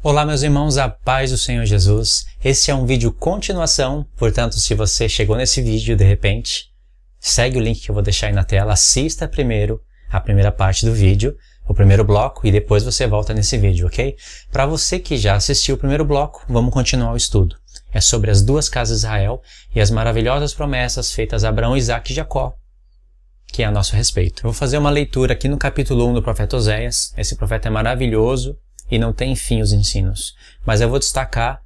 Olá meus irmãos, a paz do Senhor Jesus. Esse é um vídeo continuação, portanto se você chegou nesse vídeo de repente, segue o link que eu vou deixar aí na tela, assista primeiro a primeira parte do vídeo, o primeiro bloco, e depois você volta nesse vídeo, ok? Para você que já assistiu o primeiro bloco, vamos continuar o estudo. É sobre as duas casas de Israel e as maravilhosas promessas feitas a Abraão, Isaac e Jacó, que é a nosso respeito. Eu vou fazer uma leitura aqui no capítulo 1 do profeta Oséias. Esse profeta é maravilhoso e não tem fim os ensinos. Mas eu vou destacar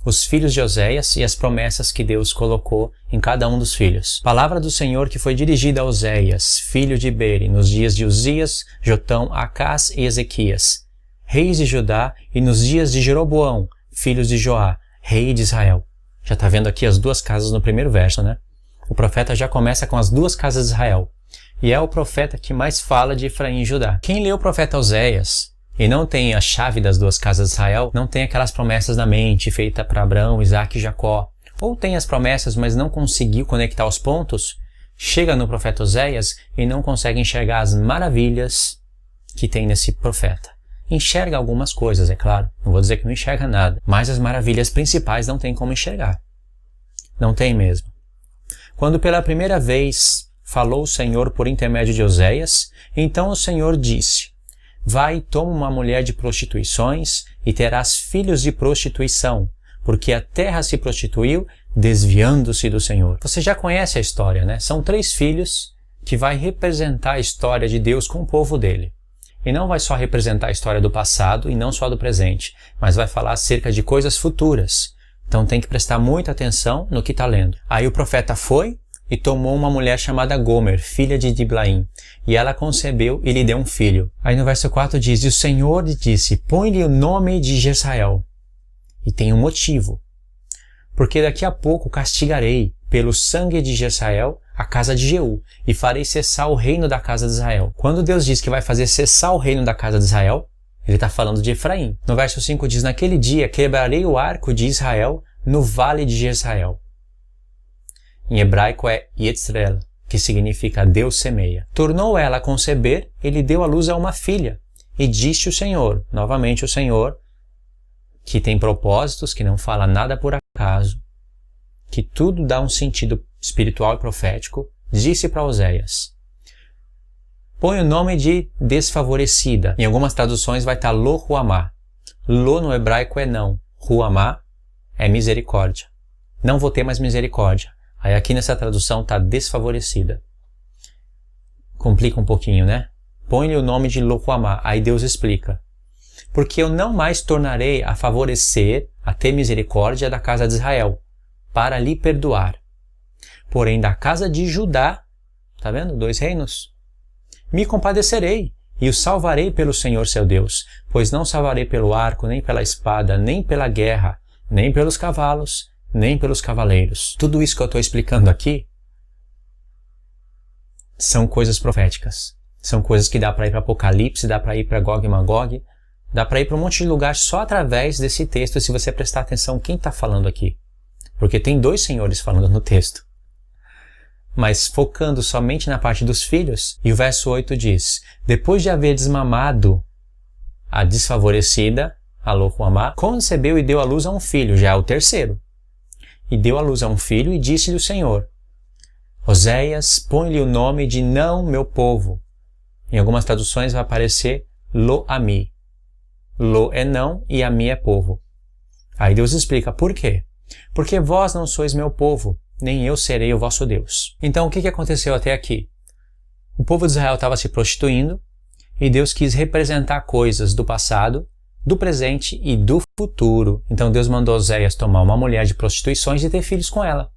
os filhos de Oséias e as promessas que Deus colocou em cada um dos filhos. Palavra do Senhor que foi dirigida a Oséias, filho de Beri, nos dias de Uzias, Jotão, Acás e Ezequias, reis de Judá, e nos dias de Jeroboão, filhos de Joá, rei de Israel. Já está vendo aqui as duas casas no primeiro verso, né? O profeta já começa com as duas casas de Israel. E é o profeta que mais fala de Efraim e Judá. Quem lê o profeta Oséias e não tem a chave das duas casas de Israel, não tem aquelas promessas na mente feita para Abraão, Isaac e Jacó, ou tem as promessas, mas não conseguiu conectar os pontos, chega no profeta Oséias e não consegue enxergar as maravilhas que tem nesse profeta. Enxerga algumas coisas, é claro, não vou dizer que não enxerga nada, mas as maravilhas principais não tem como enxergar. Não tem mesmo. Quando pela primeira vez falou o Senhor por intermédio de Oséias, então o Senhor disse: vai e toma uma mulher de prostituições e terás filhos de prostituição, porque a terra se prostituiu, desviando-se do Senhor. Você já conhece a história, né? São 3 filhos que vai representar a história de Deus com o povo dele. E não vai só representar a história do passado e não só do presente, mas vai falar acerca de coisas futuras. Então tem que prestar muita atenção no que está lendo. Aí o profeta foi e tomou uma mulher chamada Gomer, filha de Diblaim, e ela concebeu e lhe deu um filho. Aí no verso 4 diz: e o Senhor lhe disse, põe-lhe o nome de Jezrael. E tem um motivo. Porque daqui a pouco castigarei pelo sangue de Jezrael a casa de Jeú, e farei cessar o reino da casa de Israel. Quando Deus diz que vai fazer cessar o reino da casa de Israel, ele está falando de Efraim. No verso 5 diz: naquele dia quebrarei o arco de Israel no vale de Jezrael. Em hebraico é Yetzrel, que significa Deus semeia. Tornou ela a conceber, ele deu à luz a uma filha. E disse o Senhor, novamente o Senhor, que tem propósitos, que não fala nada por acaso, que tudo dá um sentido espiritual e profético, disse para Oséias: põe o nome de desfavorecida. Em algumas traduções vai estar Lo Ruamá. Lo no hebraico é não. Ruamá é misericórdia. Não vou ter mais misericórdia. Aí aqui nessa tradução está desfavorecida. Complica um pouquinho, né? Põe-lhe o nome de Lo Ruamá. Aí Deus explica: porque eu não mais tornarei a favorecer, a ter misericórdia da casa de Israel, para lhe perdoar. Porém da casa de Judá, tá vendo? 2 reinos. Me compadecerei e o salvarei pelo Senhor seu Deus, pois não salvarei pelo arco, nem pela espada, nem pela guerra, nem pelos cavalos, nem pelos cavaleiros. Tudo isso que eu estou explicando aqui são coisas proféticas. São coisas que dá para ir para Apocalipse, dá para ir para Gog e Magog, dá para ir para um monte de lugar só através desse texto, se você prestar atenção quem está falando aqui. Porque tem 2 senhores falando no texto. Mas focando somente na parte dos filhos, e o verso 8 diz: depois de haver desmamado a desfavorecida, a Lo Ruamá, concebeu e deu à luz a um filho, já é o terceiro. E deu à luz a um filho, e disse-lhe o Senhor: Oséias, põe-lhe o nome de não meu povo. Em algumas traduções vai aparecer Lo-ami. Lo é não e Ami é povo. Aí Deus explica por quê. Porque vós não sois meu povo, nem eu serei o vosso Deus. Então o que aconteceu até aqui? O povo de Israel estava se prostituindo, e Deus quis representar coisas do passado, do presente e do futuro. Então Deus mandou Oséias tomar uma mulher de prostituições e ter filhos com ela.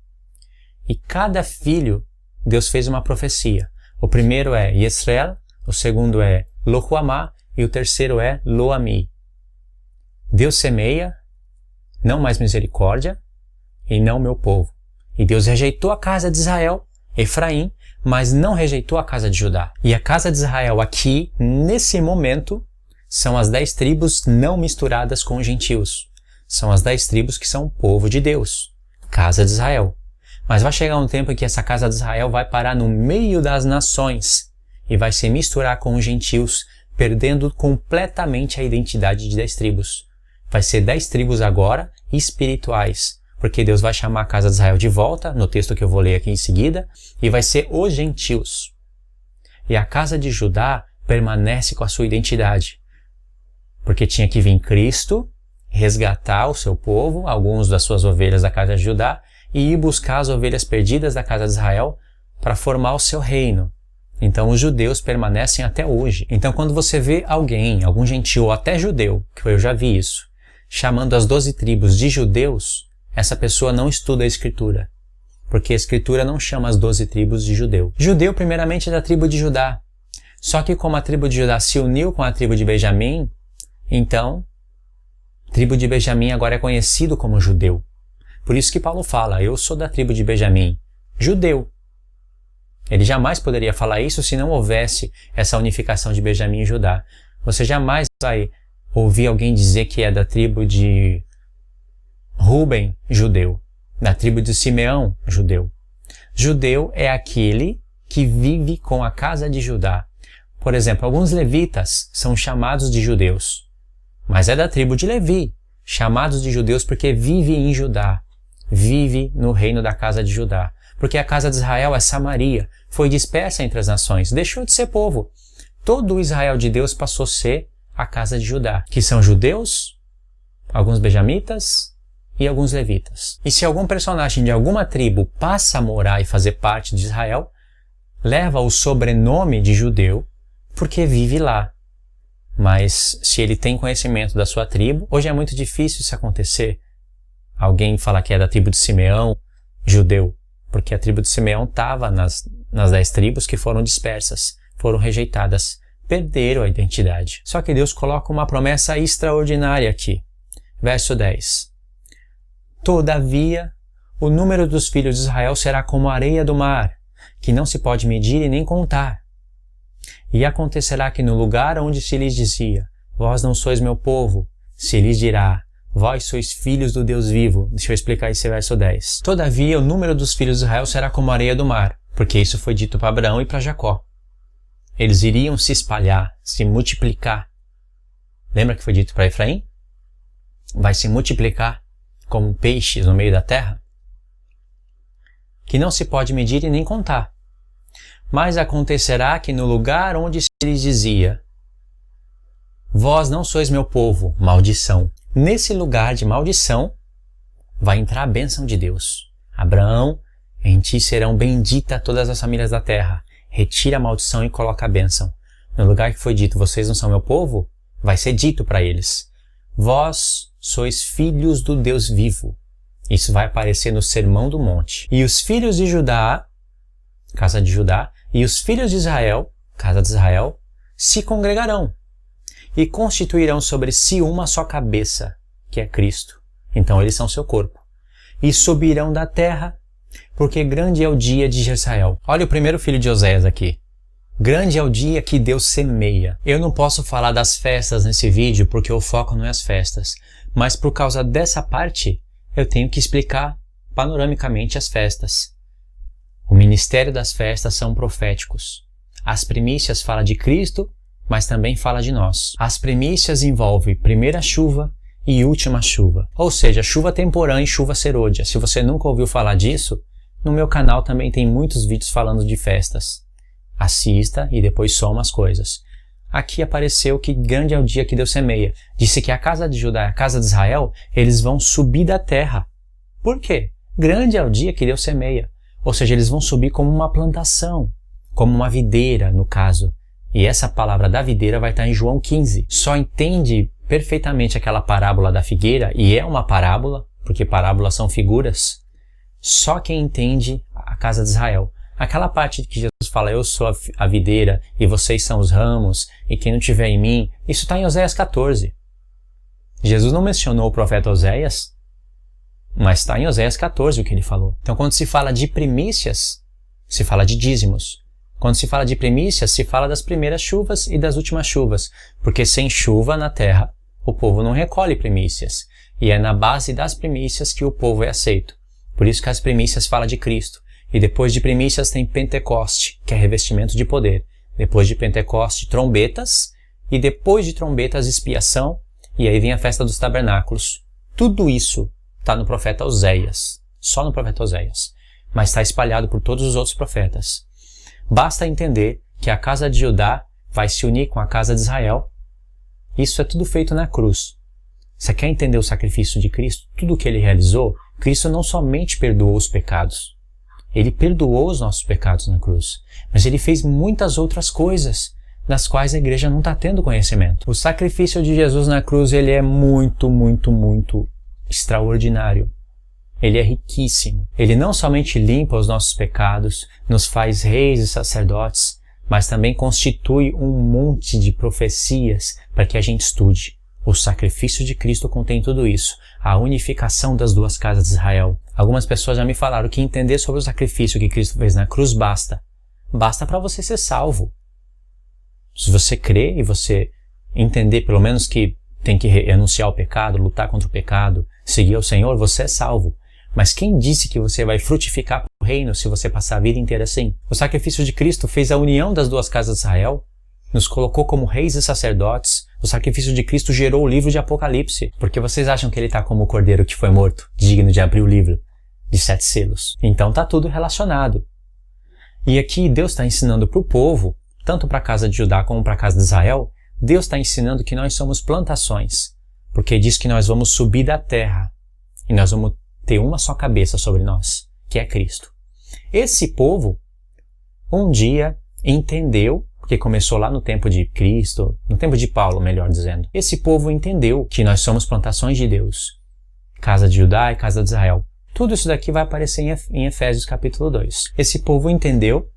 E cada filho, Deus fez uma profecia. O primeiro é Yesreel, o segundo é Lo Ruamá e o terceiro é Lo-ami. Deus semeia, não mais misericórdia, e não meu povo. E Deus rejeitou a casa de Israel, Efraim, mas não rejeitou a casa de Judá. E a casa de Israel aqui, nesse momento, são as 10 tribos não misturadas com os gentios. São as 10 tribos que são o povo de Deus, casa de Israel. Mas vai chegar um tempo em que essa casa de Israel vai parar no meio das nações e vai se misturar com os gentios, perdendo completamente a identidade de 10 tribos. Vai ser 10 tribos agora espirituais, porque Deus vai chamar a casa de Israel de volta, no texto que eu vou ler aqui em seguida, e vai ser os gentios. E a casa de Judá permanece com a sua identidade, porque tinha que vir Cristo, resgatar o seu povo, alguns das suas ovelhas da casa de Judá, e ir buscar as ovelhas perdidas da casa de Israel para formar o seu reino. Então os judeus permanecem até hoje. Então quando você vê alguém, algum gentio ou até judeu, que eu já vi isso, chamando as 12 tribos de judeus, essa pessoa não estuda a Escritura, porque a Escritura não chama as 12 tribos de judeu. Judeu primeiramente é da tribo de Judá. Só que como a tribo de Judá se uniu com a tribo de Benjamim, então a tribo de Benjamim agora é conhecido como judeu. Por isso que Paulo fala, eu sou da tribo de Benjamim, judeu. Ele jamais poderia falar isso se não houvesse essa unificação de Benjamim e Judá. Você jamais vai ouvir alguém dizer que é da tribo de Ruben, judeu. Da tribo de Simeão, judeu. Judeu é aquele que vive com a casa de Judá. Por exemplo, alguns levitas são chamados de judeus, mas é da tribo de Levi, chamados de judeus porque vive em Judá, vive no reino da casa de Judá. Porque a casa de Israel é Samaria, foi dispersa entre as nações, deixou de ser povo. Todo o Israel de Deus passou a ser a casa de Judá, que são judeus, alguns benjamitas e alguns levitas. E se algum personagem de alguma tribo passa a morar e fazer parte de Israel, leva o sobrenome de judeu porque vive lá. Mas se ele tem conhecimento da sua tribo, hoje é muito difícil isso acontecer. Alguém falar que é da tribo de Simeão, judeu, porque a tribo de Simeão estava nas 10 tribos que foram dispersas, foram rejeitadas, perderam a identidade. Só que Deus coloca uma promessa extraordinária aqui. Verso 10. Todavia, o número dos filhos de Israel será como a areia do mar, que não se pode medir e nem contar. E acontecerá que no lugar onde se lhes dizia, vós não sois meu povo, se lhes dirá, vós sois filhos do Deus vivo. Deixa eu explicar esse verso 10. Todavia, o número dos filhos de Israel será como a areia do mar, porque isso foi dito para Abraão e para Jacó. Eles iriam se espalhar, se multiplicar. Lembra que foi dito para Efraim? Vai se multiplicar como peixes no meio da terra? Que não se pode medir e nem contar. Mas acontecerá que no lugar onde se lhes dizia, vós não sois meu povo, maldição. Nesse lugar de maldição, vai entrar a bênção de Deus. Abraão, em ti serão benditas todas as famílias da terra. Retira a maldição e coloca a bênção. No lugar que foi dito, vocês não são meu povo, vai ser dito para eles, vós sois filhos do Deus vivo. Isso vai aparecer no Sermão do Monte. E os filhos de Judá, casa de Judá, e os filhos de Israel, casa de Israel, se congregarão e constituirão sobre si uma só cabeça, que é Cristo. Então eles são seu corpo. E subirão da terra, porque grande é o dia de Israel. Olha o primeiro filho de Oséias aqui. Grande é o dia que Deus semeia. Eu não posso falar das festas nesse vídeo porque o foco não é as festas, mas por causa dessa parte, eu tenho que explicar panoramicamente as festas. O ministério das festas são proféticos. As primícias falam de Cristo, mas também fala de nós. As primícias envolvem primeira chuva e última chuva. Ou seja, chuva temporã e chuva serôdia. Se você nunca ouviu falar disso, no meu canal também tem muitos vídeos falando de festas. Assista e depois soma as coisas. Aqui apareceu que grande é o dia que Deus semeia. Disse que a casa de Judá e a casa de Israel, eles vão subir da terra. Por quê? Grande é o dia que Deus semeia. Ou seja, eles vão subir como uma plantação, como uma videira, no caso. E essa palavra da videira vai estar em João 15. Só entende perfeitamente aquela parábola da figueira, e é uma parábola, porque parábolas são figuras, só quem entende a casa de Israel. Aquela parte que Jesus fala, eu sou a videira e vocês são os ramos, e quem não tiver em mim, isso está em Oséias 14. Jesus não mencionou o profeta Oséias, mas está em Oséias 14 o que ele falou. Então quando se fala de primícias, se fala de dízimos. Quando se fala de primícias, se fala das primeiras chuvas e das últimas chuvas, porque sem chuva na terra, o povo não recolhe primícias, e é na base das primícias que o povo é aceito. Por isso que as primícias falam de Cristo. E depois de primícias tem Pentecoste, que é revestimento de poder. Depois de Pentecoste, trombetas, e depois de trombetas, expiação, E aí vem a festa dos tabernáculos. Tudo isso está no profeta Oséias. Só no profeta Oséias. Mas está espalhado por todos os outros profetas. Basta entender que a casa de Judá vai se unir com a casa de Israel. Isso é tudo feito na cruz. Você quer entender o sacrifício de Cristo? Tudo o que ele realizou? Cristo não somente perdoou os pecados. Ele perdoou os nossos pecados na cruz. Mas ele fez muitas outras coisas, das quais a igreja não está tendo conhecimento. O sacrifício de Jesus na cruz, ele é muito, muito, muito extraordinário. Ele é riquíssimo. Ele não somente limpa os nossos pecados, nos faz reis e sacerdotes, mas também constitui um monte de profecias para que a gente estude. O sacrifício de Cristo contém tudo isso. A unificação das duas casas de Israel. Algumas pessoas já me falaram que entender sobre o sacrifício que Cristo fez na cruz basta. Basta para você ser salvo. Se você crer e você entender pelo menos que tem que renunciar ao pecado, lutar contra o pecado, seguir ao Senhor, você é salvo. Mas quem disse que você vai frutificar para o reino se você passar a vida inteira assim? O sacrifício de Cristo fez a união das duas casas de Israel, nos colocou como reis e sacerdotes. O sacrifício de Cristo gerou o livro de Apocalipse. Porque vocês acham que ele está como o cordeiro que foi morto, digno de abrir o livro de 7 selos? Então está tudo relacionado. E aqui Deus está ensinando para o povo, tanto para a casa de Judá como para a casa de Israel, Deus está ensinando que nós somos plantações. Porque diz que nós vamos subir da terra e nós vamos ter uma só cabeça sobre nós, que é Cristo. Esse povo, um dia, entendeu, porque começou lá no tempo de Cristo, no tempo de Paulo, melhor dizendo. Esse povo entendeu que nós somos plantações de Deus, casa de Judá e casa de Israel. Tudo isso daqui vai aparecer em Efésios capítulo 2. Esse povo entendeu,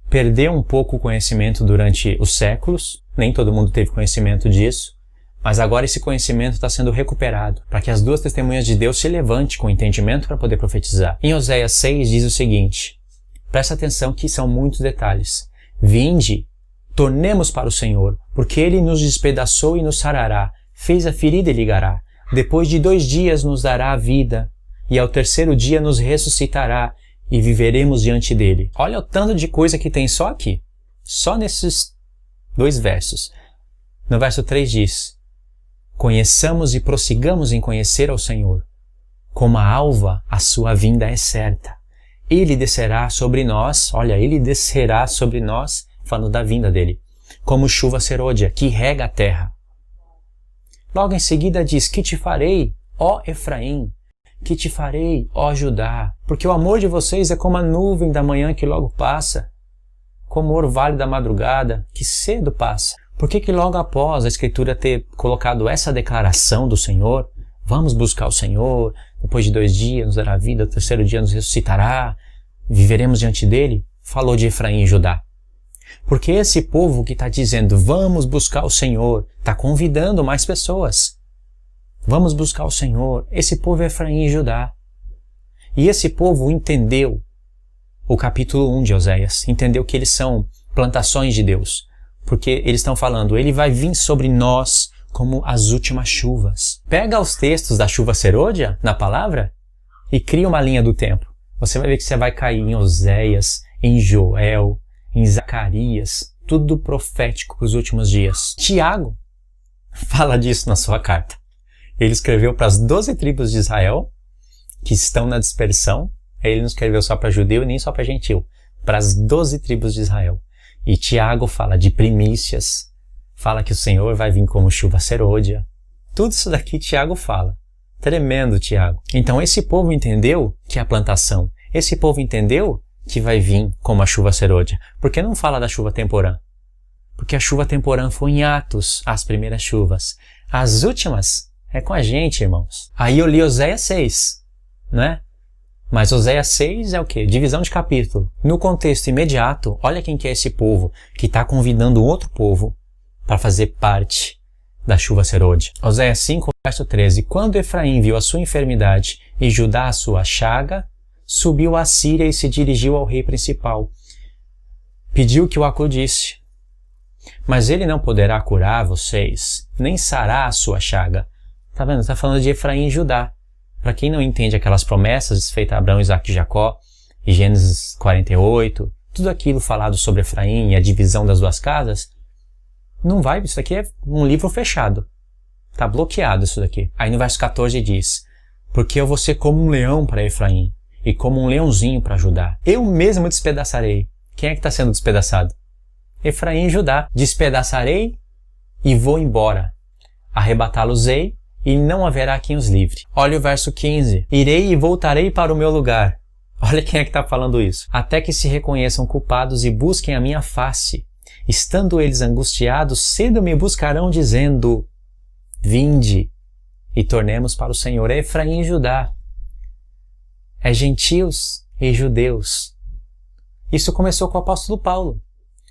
perdeu um pouco o conhecimento durante os séculos, nem todo mundo teve conhecimento disso, mas agora esse conhecimento está sendo recuperado, para que as duas testemunhas de Deus se levantem com entendimento para poder profetizar. Em Oséias 6 diz o seguinte, presta atenção que são muitos detalhes. Vinde, tornemos para o Senhor, porque Ele nos despedaçou e nos sarará, fez a ferida e ligará. Depois de 2 dias nos dará a vida, e ao 3º dia nos ressuscitará, e viveremos diante dele. Olha o tanto de coisa que tem só aqui, só nesses 2 versos. No verso 3 diz, conheçamos e prossigamos em conhecer ao Senhor. Como a alva, a sua vinda é certa. Ele descerá sobre nós, olha, ele descerá sobre nós, falando da vinda dele, como chuva serôdia, que rega a terra. Logo em seguida diz, que te farei, ó Efraim, que te farei, ó Judá, porque o amor de vocês é como a nuvem da manhã que logo passa, como o orvalho da madrugada, que cedo passa. Por que logo após a Escritura ter colocado essa declaração do Senhor, vamos buscar o Senhor, depois de 2 dias nos dará a vida, ao 3º dia nos ressuscitará, viveremos diante dele, falou de Efraim e Judá. Porque esse povo que está dizendo, vamos buscar o Senhor, está convidando mais pessoas. Vamos buscar o Senhor. Esse povo é Efraim e Judá. E esse povo entendeu o capítulo 1 de Oséias, entendeu que eles são plantações de Deus. Porque eles estão falando, ele vai vir sobre nós como as últimas chuvas. Pega os textos da chuva serôdia, na palavra, e cria uma linha do tempo. Você vai ver que você vai cair em Oséias, em Joel, em Zacarias, tudo profético para os últimos dias. Tiago fala disso na sua carta. Ele escreveu para as 12 tribos de Israel, que estão na dispersão. Ele não escreveu só para judeu e nem só para gentil, para as 12 tribos de Israel. E Tiago fala de primícias, fala que o Senhor vai vir como chuva serôdia. Tudo isso daqui Tiago fala. Tremendo, Tiago. Então esse povo entendeu que é a plantação. Esse povo entendeu que vai vir como a chuva serôdia. Por que não fala da chuva temporã? Porque a chuva temporã foi em Atos, as primeiras chuvas. As últimas é com a gente, irmãos. Aí eu li Oséias 6, né? Mas Oséias 6 é o quê? Divisão de capítulo. No contexto imediato, olha quem que é esse povo que está convidando outro povo para fazer parte da chuva serôdia. Oséias 5, verso 13. Quando Efraim viu a sua enfermidade e Judá a sua chaga, subiu a Síria e se dirigiu ao rei principal. Pediu que o acudisse. Mas ele não poderá curar vocês, nem sarar a sua chaga. Tá vendo? Está falando de Efraim e Judá. Para quem não entende aquelas promessas feitas a Abraão, Isaque e Jacó, e Gênesis 48, tudo aquilo falado sobre Efraim e a divisão das 2 casas, não vai, isso aqui é um livro fechado. Está bloqueado isso daqui. Aí no verso 14 diz, porque eu vou ser como um leão para Efraim e como um leãozinho para Judá. Eu mesmo despedaçarei. Quem é que está sendo despedaçado? Efraim e Judá. Despedaçarei e vou embora. Arrebatá-los-ei e não haverá quem os livre. Olha o verso 15. Irei e voltarei para o meu lugar. Olha quem é que está falando isso. Até que se reconheçam culpados e busquem a minha face. Estando eles angustiados, cedo me buscarão dizendo, vinde e tornemos para o Senhor. É Efraim e Judá. É gentios e judeus. Isso começou com o apóstolo Paulo.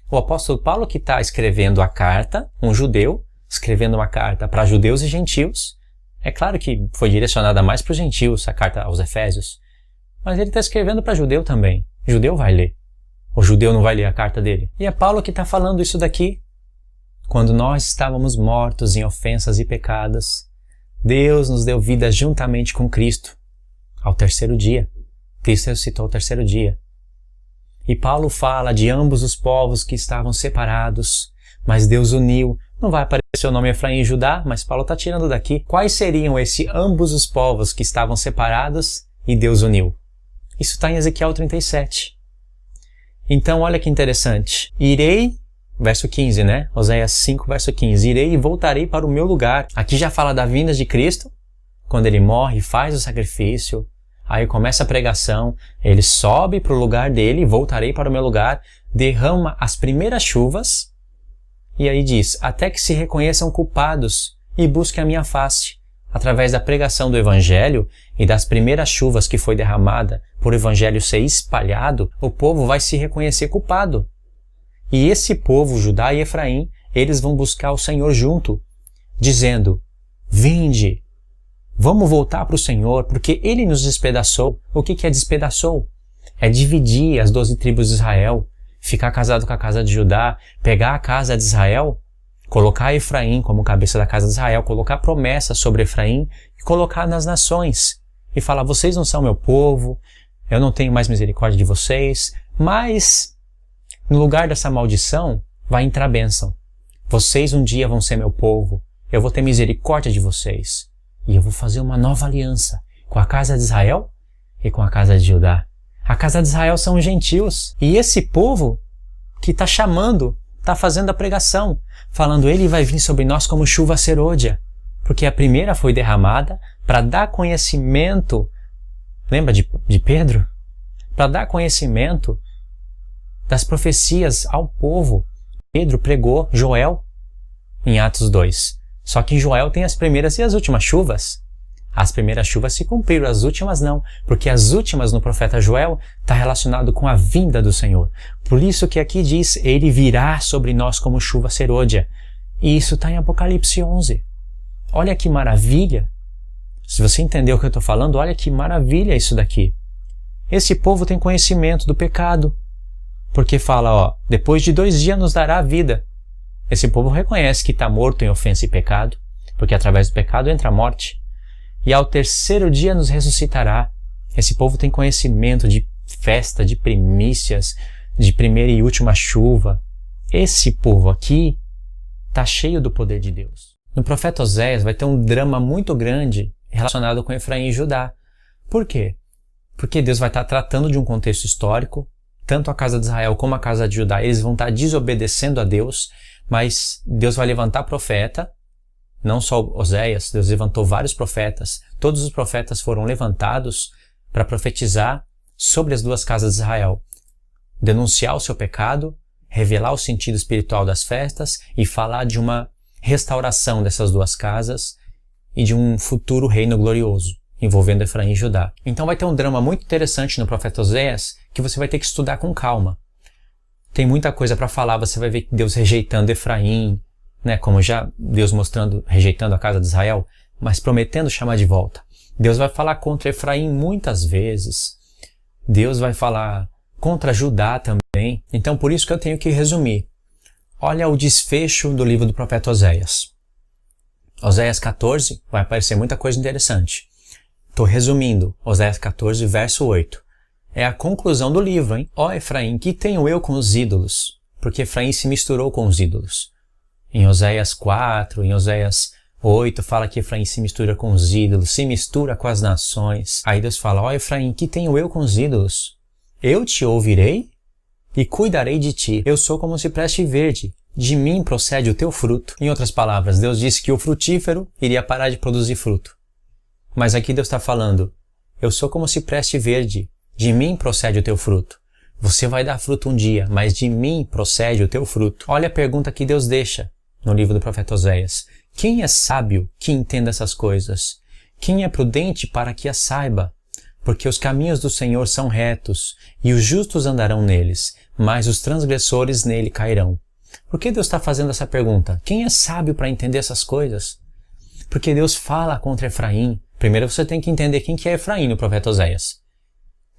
O apóstolo Paulo que está escrevendo a carta, um judeu, escrevendo uma carta para judeus e gentios. É claro que foi direcionada mais para os gentios, a carta aos Efésios. Mas ele está escrevendo para judeu também. Judeu vai ler. O judeu não vai ler a carta dele. E é Paulo que está falando isso daqui. Quando nós estávamos mortos em ofensas e pecados, Deus nos deu vida juntamente com Cristo. Ao terceiro dia. Cristo ressuscitou ao terceiro dia. E Paulo fala de ambos os povos que estavam separados, mas Deus uniu. Não vai aparecer o nome Efraim e Judá, mas Paulo está tirando daqui. Quais seriam esses ambos os povos que estavam separados e Deus uniu? Isso está em Ezequiel 37. Então, olha que interessante. Irei, verso 15, né? Oséias 5, verso 15. Irei e voltarei para o meu lugar. Aqui já fala da vinda de Cristo, quando ele morre, faz o sacrifício. Aí começa a pregação, ele sobe para o lugar dele, voltarei para o meu lugar, derrama as primeiras chuvas, e aí diz, até que se reconheçam culpados e busquem a minha face. Através da pregação do Evangelho e das primeiras chuvas que foi derramada por o Evangelho ser espalhado, o povo vai se reconhecer culpado. E esse povo, Judá e Efraim, eles vão buscar o Senhor junto, dizendo, vinde, vamos voltar para o Senhor, porque Ele nos despedaçou. O que é despedaçou? É dividir as 12 tribos de Israel, ficar casado com a casa de Judá, pegar a casa de Israel, colocar Efraim como cabeça da casa de Israel, colocar promessa sobre Efraim e colocar nas nações. E falar, vocês não são meu povo, eu não tenho mais misericórdia de vocês, mas no lugar dessa maldição vai entrar bênção. Vocês um dia vão ser meu povo, eu vou ter misericórdia de vocês. E eu vou fazer uma nova aliança com a casa de Israel e com a casa de Judá. A casa de Israel são os gentios. E esse povo que está chamando, está fazendo a pregação, falando, ele vai vir sobre nós como chuva serôdia. Porque a primeira foi derramada para dar conhecimento, lembra de Pedro? Para dar conhecimento das profecias ao povo. Pedro pregou Joel em Atos 2. Só que em Joel tem as primeiras e as últimas chuvas. As primeiras chuvas se cumpriram, as últimas não, porque as últimas no profeta Joel está relacionado com a vinda do Senhor. Por isso que aqui diz, ele virá sobre nós como chuva serôdia. E isso está em Apocalipse 11. Olha que maravilha. Se você entendeu o que eu estou falando, olha que maravilha isso daqui. Esse povo tem conhecimento do pecado. Porque fala, ó, depois de 2 dias nos dará a vida. Esse povo reconhece que está morto em ofensa e pecado, porque através do pecado entra a morte. E ao terceiro dia nos ressuscitará. Esse povo tem conhecimento de festa, de primícias, de primeira e última chuva. Esse povo aqui está cheio do poder de Deus. No profeta Oséias vai ter um drama muito grande relacionado com Efraim e Judá. Por quê? Porque Deus vai estar tratando de um contexto histórico, tanto a casa de Israel como a casa de Judá, eles vão estar desobedecendo a Deus, mas Deus vai levantar profeta, não só Oséias, Deus levantou vários profetas. Todos os profetas foram levantados para profetizar sobre as 2 casas de Israel. Denunciar o seu pecado, revelar o sentido espiritual das festas e falar de uma restauração dessas 2 casas e de um futuro reino glorioso, envolvendo Efraim e Judá. Então vai ter um drama muito interessante no profeta Oséias que você vai ter que estudar com calma. Tem muita coisa para falar, você vai ver Deus rejeitando Efraim, né, como já Deus rejeitando a casa de Israel, mas prometendo chamar de volta. Deus vai falar contra Efraim muitas vezes. Deus vai falar contra Judá também. Então por isso que eu tenho que resumir. Olha o desfecho do livro do profeta Oséias. Oséias 14, vai aparecer muita coisa interessante. Estou resumindo. Oséias 14, verso 8. É a conclusão do livro, hein? Ó Efraim, que tenho eu com os ídolos? Porque Efraim se misturou com os ídolos. Em Oséias 4, em Oséias 8 fala que Efraim se mistura com os ídolos, se mistura com as nações. Aí Deus fala, ó Efraim, que tenho eu com os ídolos? Eu te ouvirei e cuidarei de ti. Eu sou como um cipreste verde. De mim procede o teu fruto. Em outras palavras, Deus disse que o frutífero iria parar de produzir fruto. Mas aqui Deus está falando, eu sou como cipreste verde. De mim procede o teu fruto. Você vai dar fruto um dia, mas de mim procede o teu fruto. Olha a pergunta que Deus deixa no livro do profeta Oséias. Quem é sábio que entenda essas coisas? Quem é prudente para que as saiba? Porque os caminhos do Senhor são retos, e os justos andarão neles, mas os transgressores nele cairão. Por que Deus está fazendo essa pergunta? Quem é sábio para entender essas coisas? Porque Deus fala contra Efraim. Primeiro você tem que entender quem que é Efraim no profeta Oséias.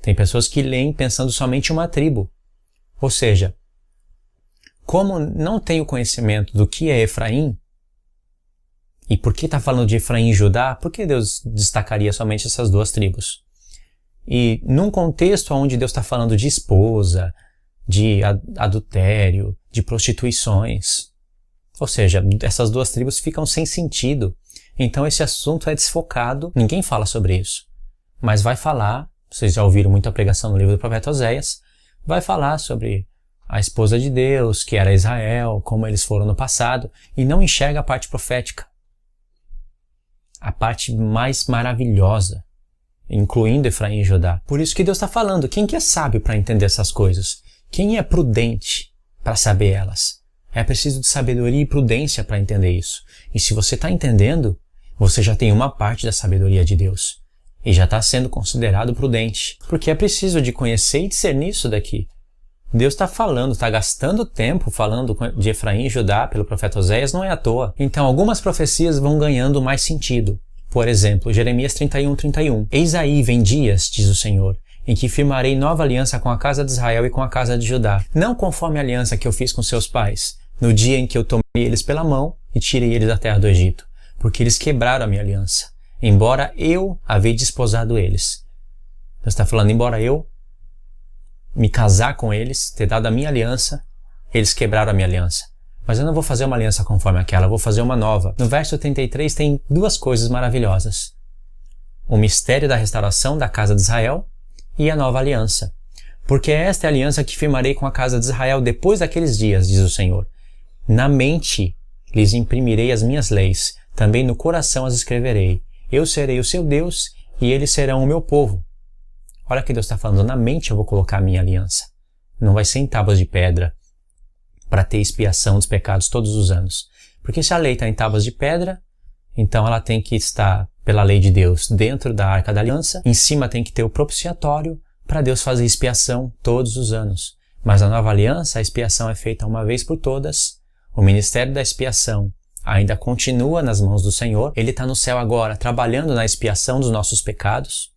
Tem pessoas que leem pensando somente em uma tribo. Ou seja, como não tem o conhecimento do que é Efraim, e por que está falando de Efraim e Judá, por que Deus destacaria somente essas duas tribos? E num contexto onde Deus está falando de esposa, de adultério, de prostituições, ou seja, essas duas tribos ficam sem sentido. Então esse assunto é desfocado, ninguém fala sobre isso. Mas vai falar, vocês já ouviram muita pregação no livro do profeta Oséias, vai falar sobre a esposa de Deus, que era Israel, como eles foram no passado, e não enxerga a parte profética. A parte mais maravilhosa, incluindo Efraim e Judá. Por isso que Deus está falando, quem que é sábio para entender essas coisas? Quem é prudente para saber elas? É preciso de sabedoria e prudência para entender isso. E se você está entendendo, você já tem uma parte da sabedoria de Deus. E já está sendo considerado prudente. Porque é preciso de conhecer e discernir isso daqui. Deus está falando, está gastando tempo falando de Efraim e Judá pelo profeta Oséias, não é à toa. Então algumas profecias vão ganhando mais sentido. Por exemplo, Jeremias 31:31. Eis aí vem dias, diz o Senhor, em que firmarei nova aliança com a casa de Israel e com a casa de Judá. Não conforme a aliança que eu fiz com seus pais, no dia em que eu tomei eles pela mão e tirei eles da terra do Egito, porque eles quebraram a minha aliança, embora eu havia desposado eles. Deus está falando, embora eu me casar com eles, ter dado a minha aliança, eles quebraram a minha aliança. Mas eu não vou fazer uma aliança conforme aquela, eu vou fazer uma nova. No verso 33 tem duas coisas maravilhosas. O mistério da restauração da casa de Israel e a nova aliança. Porque esta é a aliança que firmarei com a casa de Israel depois daqueles dias, diz o Senhor. Na mente lhes imprimirei as minhas leis, também no coração as escreverei. Eu serei o seu Deus e eles serão o meu povo. Olha que Deus está falando, na mente eu vou colocar a minha aliança. Não vai ser em tábuas de pedra para ter expiação dos pecados todos os anos. Porque se a lei está em tábuas de pedra, então ela tem que estar, pela lei de Deus, dentro da Arca da Aliança. Em cima tem que ter o propiciatório para Deus fazer expiação todos os anos. Mas na nova aliança, a expiação é feita uma vez por todas. O ministério da expiação ainda continua nas mãos do Senhor. Ele está no céu agora, trabalhando na expiação dos nossos pecados.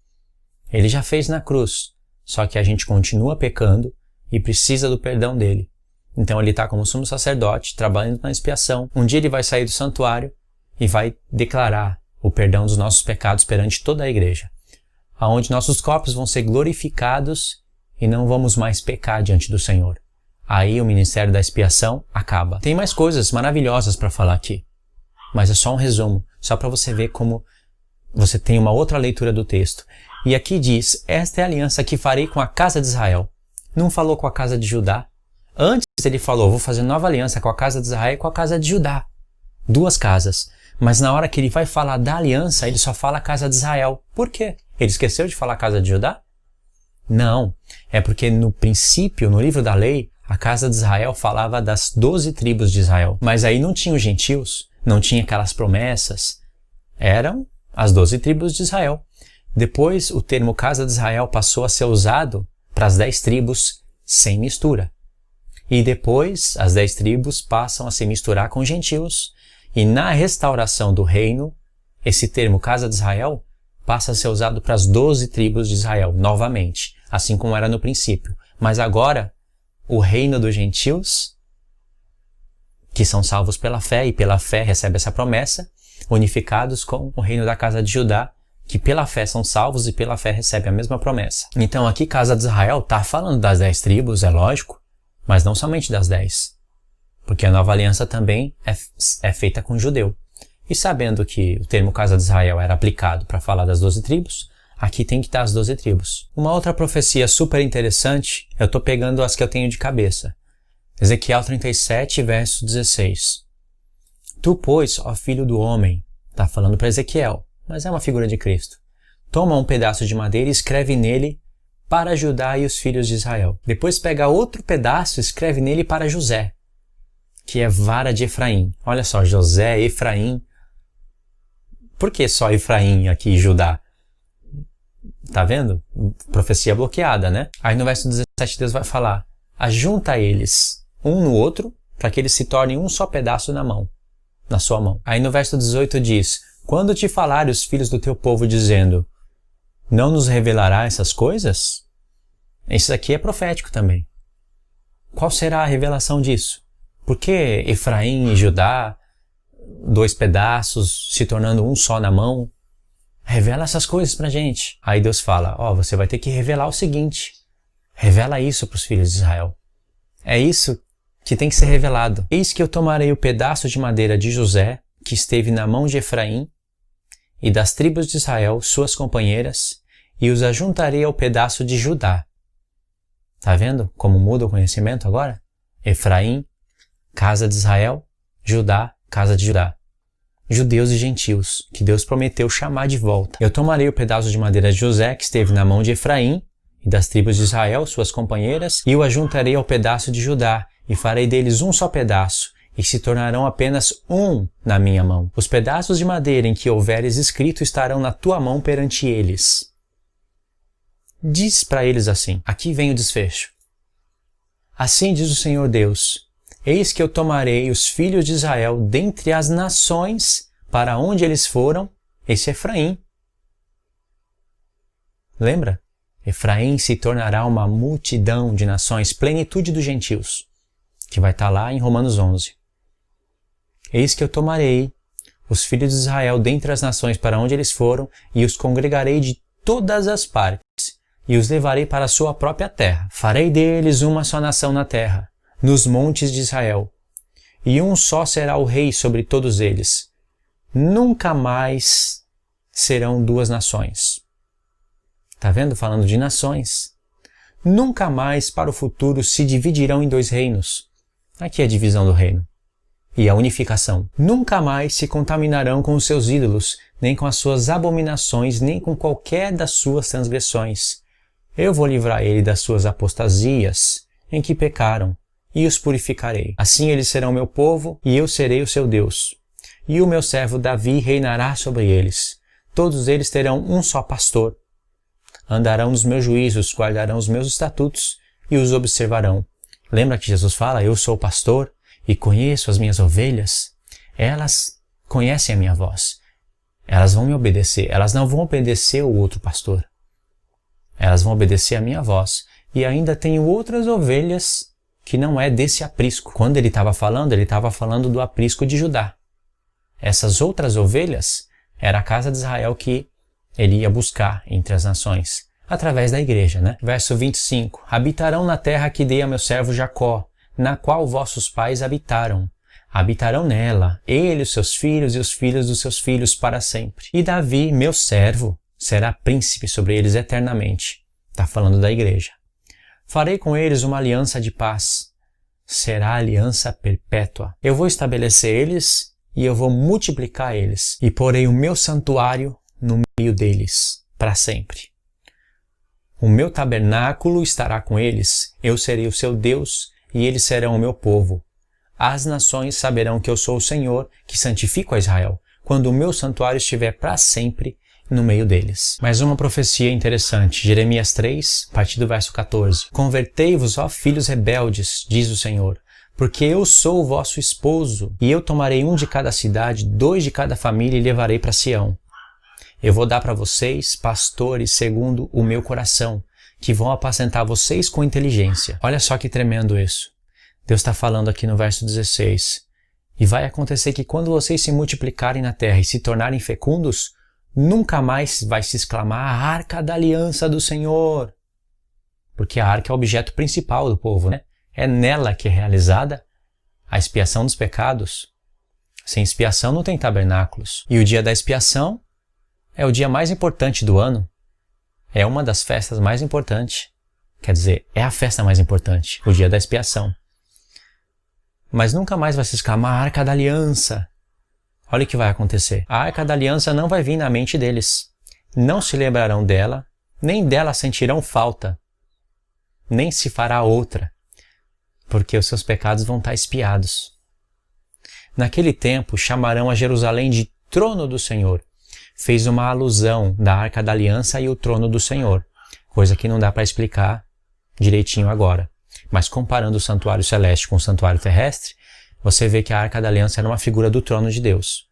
Ele já fez na cruz, só que a gente continua pecando e precisa do perdão dele. Então ele está como sumo sacerdote, trabalhando na expiação. Um dia ele vai sair do santuário e vai declarar o perdão dos nossos pecados perante toda a igreja, aonde nossos corpos vão ser glorificados e não vamos mais pecar diante do Senhor. Aí o ministério da expiação acaba. Tem mais coisas maravilhosas para falar aqui, mas é só um resumo, só para você ver como você tem uma outra leitura do texto. E aqui diz, esta é a aliança que farei com a casa de Israel. Não falou com a casa de Judá. Antes ele falou, vou fazer nova aliança com a casa de Israel e com a casa de Judá. Duas casas. Mas na hora que ele vai falar da aliança, ele só fala a casa de Israel. Por quê? Ele esqueceu de falar a casa de Judá? Não. É porque no princípio, no livro da lei, a casa de Israel falava das 12 tribos de Israel. Mas aí não tinha os gentios, não tinha aquelas promessas. Eram as 12 tribos de Israel. Depois, o termo casa de Israel passou a ser usado para as 10 tribos sem mistura. E depois, as 10 tribos passam a se misturar com gentios. E na restauração do reino, esse termo casa de Israel passa a ser usado para as 12 tribos de Israel, novamente, assim como era no princípio. Mas agora, o reino dos gentios, que são salvos pela fé e pela fé recebe essa promessa, unificados com o reino da casa de Judá, que pela fé são salvos e pela fé recebem a mesma promessa. Então aqui casa de Israel está falando das 10 tribos, é lógico, mas não somente das 10. Porque a nova aliança também é feita com o judeu. E sabendo que o termo casa de Israel era aplicado para falar das 12 tribos, aqui tem que estar as 12 tribos. Uma outra profecia super interessante, eu estou pegando as que eu tenho de cabeça. Ezequiel 37, verso 16. Tu, pois, ó filho do homem, está falando para Ezequiel, mas é uma figura de Cristo. Toma um pedaço de madeira e escreve nele para Judá e os filhos de Israel. Depois pega outro pedaço e escreve nele para José, que é vara de Efraim. Olha só, José, Efraim. Por que só Efraim aqui e Judá? Tá vendo? Profecia bloqueada, né? Aí no verso 17 Deus vai falar: ajunta eles um no outro para que eles se tornem um só pedaço na sua mão. Aí no verso 18 diz: quando te falarem os filhos do teu povo dizendo, não nos revelará essas coisas? Isso aqui é profético também. Qual será a revelação disso? Por que Efraim e Judá, dois pedaços, se tornando um só na mão? Revela essas coisas pra gente. Aí Deus fala, você vai ter que revelar o seguinte. Revela isso para os filhos de Israel. É isso que tem que ser revelado. Eis que eu tomarei o pedaço de madeira de José, que esteve na mão de Efraim, e das tribos de Israel, suas companheiras, e os ajuntarei ao pedaço de Judá. Tá vendo como muda o conhecimento agora? Efraim, casa de Israel, Judá, casa de Judá. Judeus e gentios, que Deus prometeu chamar de volta. Eu tomarei o pedaço de madeira de José, que esteve na mão de Efraim, e das tribos de Israel, suas companheiras, e o ajuntarei ao pedaço de Judá, e farei deles um só pedaço, e se tornarão apenas um na minha mão. Os pedaços de madeira em que houveres escrito estarão na tua mão perante eles. Diz para eles assim, aqui vem o desfecho. Assim diz o Senhor Deus, eis que eu tomarei os filhos de Israel dentre as nações para onde eles foram, esse é Efraim. Lembra? Efraim se tornará uma multidão de nações, plenitude dos gentios, que vai estar lá em Romanos 11. Eis que eu tomarei os filhos de Israel dentre as nações para onde eles foram e os congregarei de todas as partes e os levarei para a sua própria terra. Farei deles uma só nação na terra, nos montes de Israel, e um só será o rei sobre todos eles. Nunca mais serão duas nações. Tá vendo? Falando de nações. Nunca mais para o futuro se dividirão em dois reinos. Aqui é a divisão do reino. E a unificação. Nunca mais se contaminarão com os seus ídolos, nem com as suas abominações, nem com qualquer das suas transgressões. Eu vou livrar ele das suas apostasias, em que pecaram, e os purificarei. Assim eles serão meu povo, e eu serei o seu Deus. E o meu servo Davi reinará sobre eles. Todos eles terão um só pastor. Andarão nos meus juízos, guardarão os meus estatutos, e os observarão. Lembra que Jesus fala, eu sou o pastor, e conheço as minhas ovelhas? Elas conhecem a minha voz. Elas vão me obedecer. Elas não vão obedecer o outro pastor. Elas vão obedecer a minha voz. E ainda tenho outras ovelhas que não é desse aprisco. Quando ele estava falando do aprisco de Judá. Essas outras ovelhas era a casa de Israel que ele ia buscar entre as nações, através da igreja, né? Verso 25. Habitarão na terra que dei a meu servo Jacó, na qual vossos pais habitaram. Habitarão nela, ele, os seus filhos e os filhos dos seus filhos para sempre. E Davi, meu servo, será príncipe sobre eles eternamente. Está falando da igreja. Farei com eles uma aliança de paz. Será aliança perpétua. Eu vou estabelecer eles e eu vou multiplicar eles. E porei o meu santuário no meio deles, para sempre. O meu tabernáculo estará com eles. Eu serei o seu Deus e eles serão o meu povo. As nações saberão que eu sou o Senhor, que santifico a Israel, quando o meu santuário estiver para sempre no meio deles. Mais uma profecia interessante, Jeremias 3, a partir do verso 14. Convertei-vos, ó filhos rebeldes, diz o Senhor, porque eu sou o vosso esposo, e eu tomarei um de cada cidade, 2 de cada família, e levarei para Sião. Eu vou dar para vocês pastores segundo o meu coração, que vão apacentar vocês com inteligência. Olha só que tremendo isso. Deus está falando aqui no verso 16. E vai acontecer que quando vocês se multiplicarem na terra e se tornarem fecundos, nunca mais vai se exclamar a arca da aliança do Senhor. Porque a arca é o objeto principal do povo, né? É nela que é realizada a expiação dos pecados. Sem expiação não tem tabernáculos. E o dia da expiação é o dia mais importante do ano. É uma das festas mais importantes. Quer dizer, é a festa mais importante, o dia da expiação. Mas nunca mais vai se exclamar a Arca da Aliança. Olha o que vai acontecer. A Arca da Aliança não vai vir na mente deles. Não se lembrarão dela, nem dela sentirão falta. Nem se fará outra, porque os seus pecados vão estar expiados. Naquele tempo chamarão a Jerusalém de trono do Senhor. Fez uma alusão da Arca da Aliança e o trono do Senhor, coisa que não dá para explicar direitinho agora. Mas comparando o santuário celeste com o santuário terrestre, você vê que a Arca da Aliança era uma figura do trono de Deus.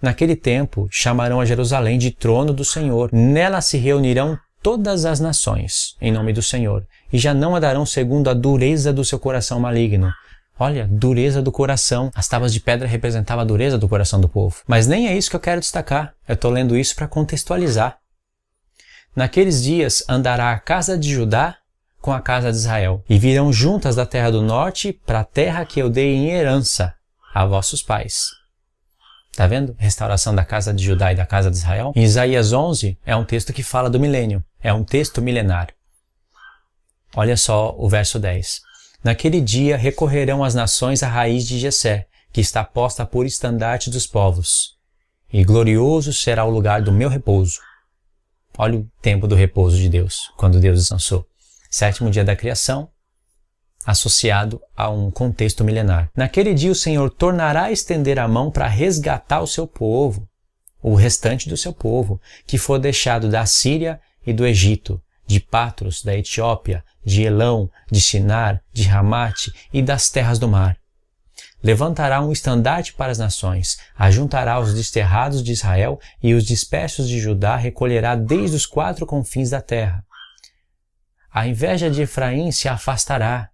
Naquele tempo chamarão a Jerusalém de trono do Senhor. Nela se reunirão todas as nações, em nome do Senhor, e já não andarão segundo a dureza do seu coração maligno. Olha, dureza do coração. As tábuas de pedra representavam a dureza do coração do povo. Mas nem é isso que eu quero destacar. Eu estou lendo isso para contextualizar. Naqueles dias andará a casa de Judá com a casa de Israel, e virão juntas da terra do norte para a terra que eu dei em herança a vossos pais. Está vendo? Restauração da casa de Judá e da casa de Israel. Em Isaías 11 é um texto que fala do milênio. É um texto milenar. Olha só o verso 10. Naquele dia recorrerão as nações à raiz de Jessé, que está posta por estandarte dos povos. E glorioso será o lugar do meu repouso. Olha o tempo do repouso de Deus, quando Deus descansou. 7º dia da criação, associado a um contexto milenar. Naquele dia o Senhor tornará a estender a mão para resgatar o seu povo, o restante do seu povo, que for deixado da Síria e do Egito, de Patros, da Etiópia, de Elão, de Sinar, de Ramate e das terras do mar. Levantará um estandarte para as nações, ajuntará os desterrados de Israel e os dispersos de Judá recolherá desde os 4 confins da terra. A inveja de Efraim se afastará,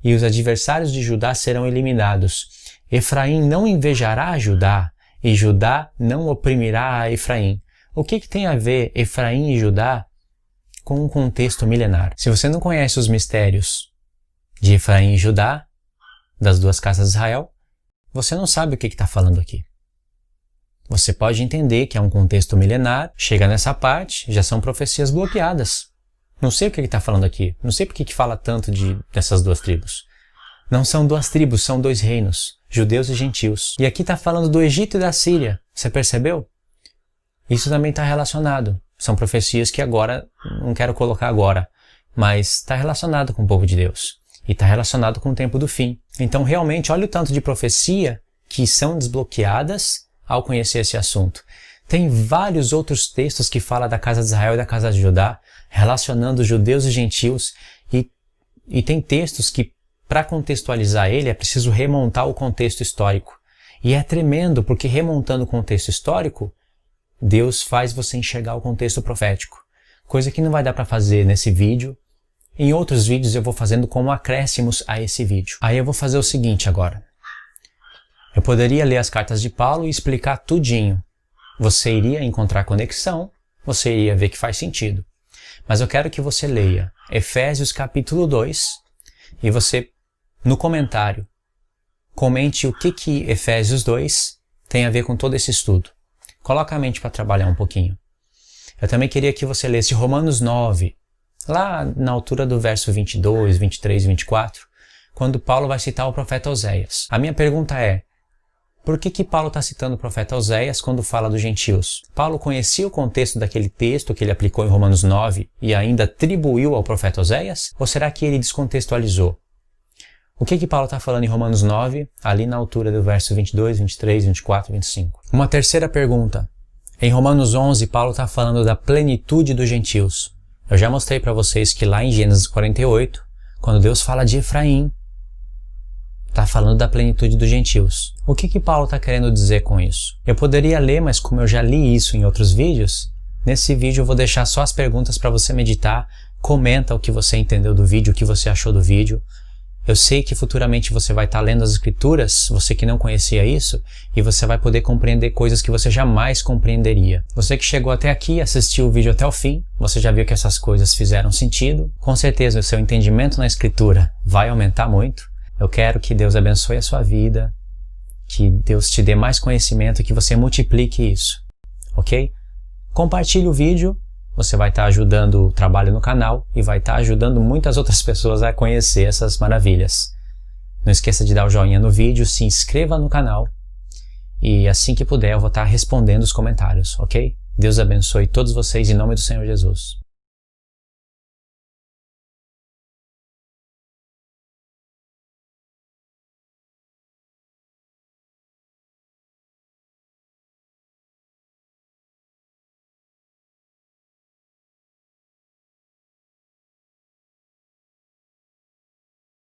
e os adversários de Judá serão eliminados. Efraim não invejará a Judá, e Judá não oprimirá a Efraim. O que tem a ver Efraim e Judá com um contexto milenar? Se você não conhece os mistérios de Efraim e Judá, das duas casas de Israel, você não sabe o que está falando aqui. Você pode entender que é um contexto milenar, chega nessa parte, já são profecias bloqueadas. Não sei o que ele está falando aqui. Não sei por que fala tanto dessas duas tribos. Não são 2 tribos, são 2 reinos, judeus e gentios. E aqui está falando do Egito e da Síria. Você percebeu? Isso também está relacionado. São profecias que agora, não quero colocar agora, mas está relacionado com o povo de Deus. E está relacionado com o tempo do fim. Então realmente, olha o tanto de profecia que são desbloqueadas ao conhecer esse assunto. Tem vários outros textos que falam da casa de Israel e da casa de Judá, relacionando judeus e gentios, e tem textos que, para contextualizar ele, é preciso remontar o contexto histórico. E é tremendo, porque remontando o contexto histórico, Deus faz você enxergar o contexto profético. Coisa que não vai dar para fazer nesse vídeo. Em outros vídeos eu vou fazendo como acréscimos a esse vídeo. Aí eu vou fazer o seguinte agora. Eu poderia ler as cartas de Paulo e explicar tudinho. Você iria encontrar conexão, você iria ver que faz sentido. Mas eu quero que você leia Efésios capítulo 2 e você, no comentário, comente o que Efésios 2 tem a ver com todo esse estudo. Coloca a mente para trabalhar um pouquinho. Eu também queria que você lesse Romanos 9, lá na altura do verso 22, 23 e 24, quando Paulo vai citar o profeta Oséias. A minha pergunta é, por que Paulo está citando o profeta Oséias quando fala dos gentios? Paulo conhecia o contexto daquele texto que ele aplicou em Romanos 9 e ainda atribuiu ao profeta Oséias? Ou será que ele descontextualizou? O que Paulo está falando em Romanos 9, ali na altura do verso 22, 23, 24 e 25? Uma terceira pergunta. Em Romanos 11, Paulo está falando da plenitude dos gentios. Eu já mostrei para vocês que lá em Gênesis 48, quando Deus fala de Efraim, está falando da plenitude dos gentios. O que Paulo está querendo dizer com isso? Eu poderia ler, mas como eu já li isso em outros vídeos, nesse vídeo eu vou deixar só as perguntas para você meditar, comenta o que você entendeu do vídeo, o que você achou do vídeo. Eu sei que futuramente você vai estar lendo as escrituras, você que não conhecia isso, e você vai poder compreender coisas que você jamais compreenderia. Você que chegou até aqui e assistiu o vídeo até o fim, você já viu que essas coisas fizeram sentido. Com certeza o seu entendimento na escritura vai aumentar muito. Eu quero que Deus abençoe a sua vida, Que Deus te dê mais conhecimento e que você multiplique isso, ok? Compartilhe o vídeo, você vai estar ajudando o trabalho no canal e vai estar ajudando muitas outras pessoas a conhecer essas maravilhas. Não esqueça de dar o joinha no vídeo, se inscreva no canal e assim que puder eu vou estar respondendo os comentários, ok? Deus abençoe todos vocês em nome do Senhor Jesus.